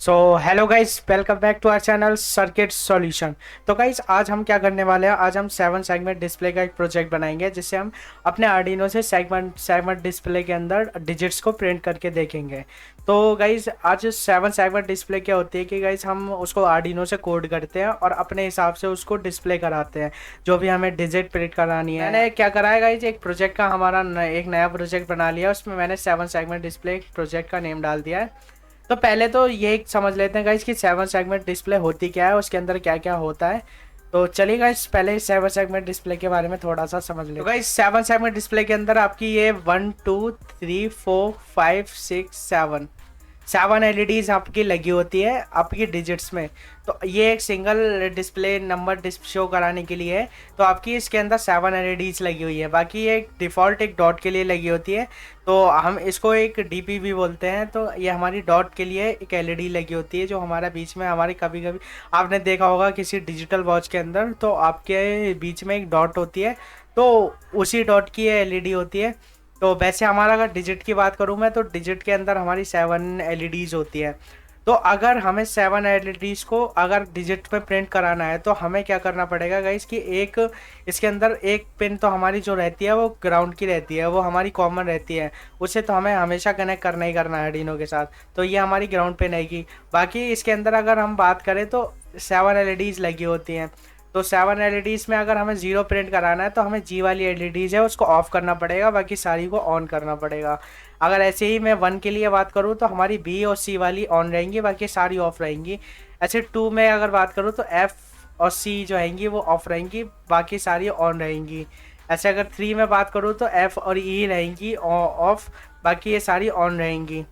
So hello guys, welcome back to our channel circuit solution. तो guys, आज हम क्या करने वाले हैं। आज हम 7 सेगमेंट डिस्प्ले का एक प्रोजेक्ट बनाएंगे जिससे हम अपने आर्डिनो से सेगमेंट सेगमेंट डिस्प्ले के अंदर डिजिट्स को प्रिंट करके देखेंगे। तो गाइस, आज 7 सेगमेंट डिस्प्ले क्या होती है कि गाइस हम उसको आर्डिनो से कोड करते हैं और अपने हिसाब से उसको डिस्प्ले कराते हैं जो भी हमें डिजिट प्रिंट करानी है। मैंने क्या करा है गाइस, एक प्रोजेक्ट का हमारा एक नया प्रोजेक्ट बना लिया। उसमें मैंने 7 सेगमेंट डिस्प्ले प्रोजेक्ट का नेम डाल दिया है। तो पहले तो ये समझ लेते हैं गाइस कि 7 सेगमेंट डिस्प्ले होती क्या है, उसके अंदर क्या क्या होता है। तो चलिए गाइस, पहले 7 सेगमेंट डिस्प्ले के बारे में थोड़ा सा समझ लेते हैं। तो गाइस, 7 सेगमेंट डिस्प्ले के अंदर आपकी ये 1 2 3 4 5 6 7 7 एलईडीज आपकी लगी होती है आपकी डिजिट्स में। तो ये एक सिंगल डिस्प्ले नंबर शो कराने के लिए है। तो आपकी इसके अंदर 7 एलईडीज लगी हुई है। बाकी ये डिफ़ॉल्ट एक डॉट के लिए लगी होती है। तो हम इसको एक डीपी भी बोलते हैं। तो ये हमारी डॉट के लिए एक एलईडी लगी होती है जो हमारा बीच में हमारी कभी कभी आपने देखा होगा किसी डिजिटल वॉच के अंदर, तो आपके बीच में एक डॉट होती है। तो उसी डॉट की ये एलईडी होती है। तो वैसे हमारा अगर डिजिट की बात करूँ मैं, तो डिजिट के अंदर हमारी 7 एलईडीज होती है। तो अगर हमें 7 एलईडीज को अगर डिजिट पे प्रिंट कराना है तो हमें क्या करना पड़ेगा गाइस कि एक इसके अंदर एक पिन तो हमारी जो रहती है वो ग्राउंड की रहती है, वो हमारी कॉमन रहती है। उसे तो हमें हमेशा कनेक्ट करना ही करना है आर्डिनो के साथ। तो ये हमारी ग्राउंड पिन आएगी। बाकी इसके अंदर अगर हम बात करें तो 7 एलईडीज लगी होती हैं। तो 7 एलईडीज में अगर हमें जीरो प्रिंट कराना है तो हमें जी वाली एलईडीज है उसको ऑफ करना पड़ेगा, बाकी सारी को ऑन करना पड़ेगा। अगर ऐसे ही मैं 1 के लिए बात करूँ तो हमारी बी और सी वाली ऑन रहेंगी, बाकी सारी ऑफ रहेंगी। ऐसे 2 में अगर बात करूँ तो एफ और सी जो रहेंगी वो ऑफ रहेंगी, बाकी सारी ऑन रहेंगी। ऐसे अगर 3 में बात करूँ तो एफ और ई रहेंगी ऑफ, बाकी ये सारी ऑन रहेंगी।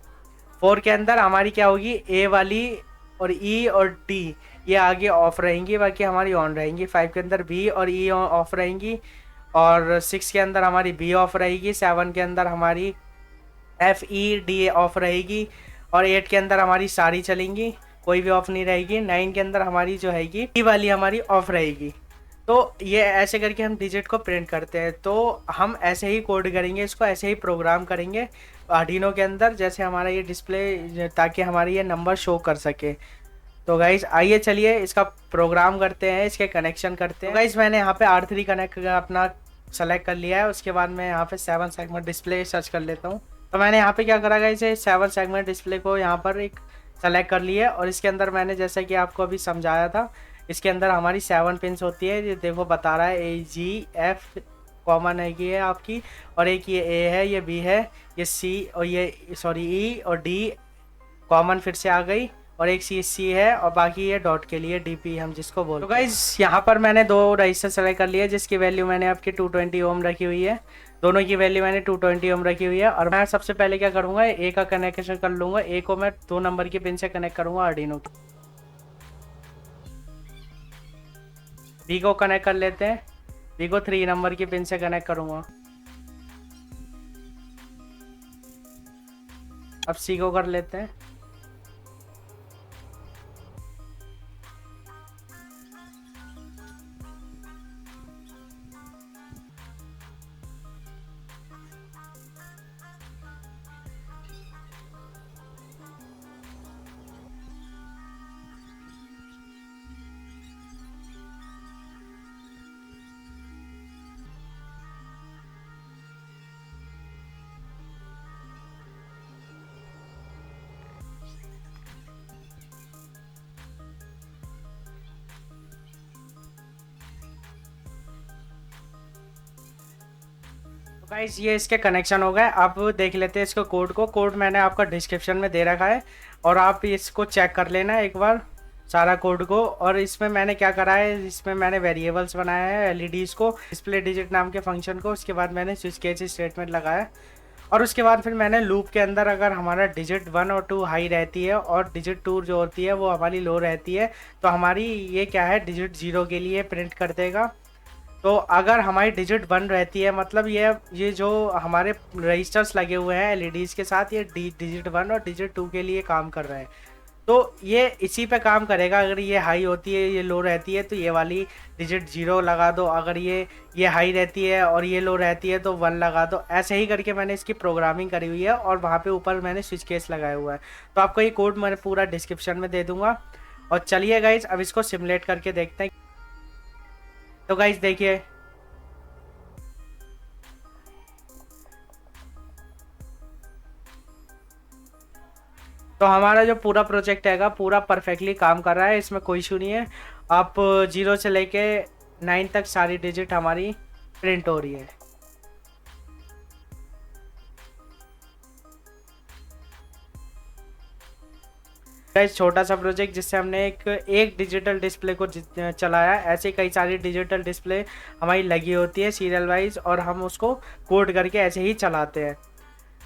4 के अंदर हमारी क्या होगी, ए वाली और ई और डी ये आगे ऑफ रहेंगी, बाकी हमारी ऑन रहेंगी। 5 के अंदर बी और ई ऑफ रहेंगी, और 6 के अंदर हमारी बी ऑफ रहेगी। 7 के अंदर हमारी एफ ई डी ऑफ रहेगी, और 8 के अंदर हमारी सारी चलेंगी, कोई भी ऑफ नहीं रहेगी। 9 के अंदर हमारी जो हैगी ई वाली हमारी ऑफ रहेगी। तो ये ऐसे करके हम डिजिट को प्रिंट करते हैं। तो हम ऐसे ही कोड करेंगे, इसको ऐसे ही प्रोग्राम करेंगे आर्डिनो के अंदर, जैसे हमारा ये डिस्प्ले, ताकि हमारी ये नंबर शो कर सके। तो गाइज आइए चलिए इसका प्रोग्राम करते हैं, इसके कनेक्शन करते हैं। तो गाइज मैंने यहाँ पे R3 कनेक्ट अपना सेलेक्ट कर लिया है। उसके बाद मैं यहाँ पे 7 सेगमेंट डिस्प्ले सर्च कर लेता हूँ। तो मैंने यहाँ पे क्या करा गाइज, 7 सेगमेंट डिस्प्ले को यहाँ पर एक सेलेक्ट कर लिया है। और इसके अंदर मैंने जैसा कि आपको अभी समझाया था, इसके अंदर हमारी 7 पिन्स होती है। ये देखो बता रहा है A G F कॉमन है ये आपकी, और एक ये A है, ये B है, ये C और ये सॉरी E और D कॉमन फिर से आ गई, और एक सी है, और बाकी ये डॉट के लिए डीपी हम जिसको बोलते हैं। तो गाइज यहाँ पर मैंने 2 रजिस्टर सेलेक्ट कर लिए जिसकी वैल्यू मैंने आपकी 220 ओम रखी हुई है। दोनों की वैल्यू मैंने 220 ओम रखी हुई है। और मैं सबसे पहले क्या करूँगा, ए का कनेक्शन कर लूँगा। ए को मैं 2 नंबर की पिन से कनेक्ट करूँगा आर्डिनो की। बी को कनेक्ट कर लेते हैं। बी को 3 नंबर की पिन से कनेक्ट करूँगा। अब सी को कर लेते हैं। गाइस ये इसके कनेक्शन हो गए। अब देख लेते हैं इसको कोड मैंने आपका डिस्क्रिप्शन में दे रखा है, और आप इसको चेक कर लेना एक बार सारा कोड को। और इसमें मैंने क्या करा है, इसमें मैंने वेरिएबल्स बनाया है एलईडीज़ को, डिस्प्ले डिजिट नाम के फंक्शन को। उसके बाद मैंने स्विच केस स्टेटमेंट लगाया, और उसके बाद फिर मैंने लूप के अंदर अगर हमारा डिजिट 1 और 2 हाई रहती है और डिजिट 2 जो होती है वो हमारी लो रहती है, तो हमारी ये क्या है, डिजिट 0 के लिए प्रिंट कर देगा। तो अगर हमारी डिजिट 1 रहती है, मतलब ये जो हमारे रजिस्टर्स लगे हुए हैं एलईडीज़ के साथ, ये डिजिट 1 और डिजिट 2 के लिए काम कर रहे हैं। तो ये इसी पे काम करेगा। अगर ये हाई होती है, ये लो रहती है, तो ये वाली डिजिट 0 लगा दो। अगर ये हाई रहती है और ये लो रहती है तो 1 लगा दो। ऐसे ही करके मैंने इसकी प्रोग्रामिंग करी हुई है और वहाँ पे ऊपर मैंने स्विच केस लगाया हुआ है। तो आपको ये कोड मैं पूरा डिस्क्रिप्शन में दे दूंगा। और चलिए गाइज अब इसको सिमुलेट करके देखते हैं। तो गाइज देखिए, तो हमारा जो पूरा प्रोजेक्ट हैगा पूरा परफेक्टली काम कर रहा है, इसमें कोई इशू नहीं है। आप 0 से लेके 9 तक सारी डिजिट हमारी प्रिंट हो रही है। गाइस छोटा सा प्रोजेक्ट जिससे हमने एक डिजिटल डिस्प्ले को चलाया। ऐसे कई सारी डिजिटल डिस्प्ले हमारी लगी होती है सीरियल वाइज, और हम उसको कोड करके ऐसे ही चलाते हैं।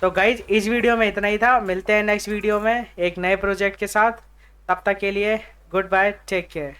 तो गाइज इस वीडियो में इतना ही था। मिलते हैं नेक्स्ट वीडियो में एक नए प्रोजेक्ट के साथ। तब तक के लिए गुड बाय, टेक केयर।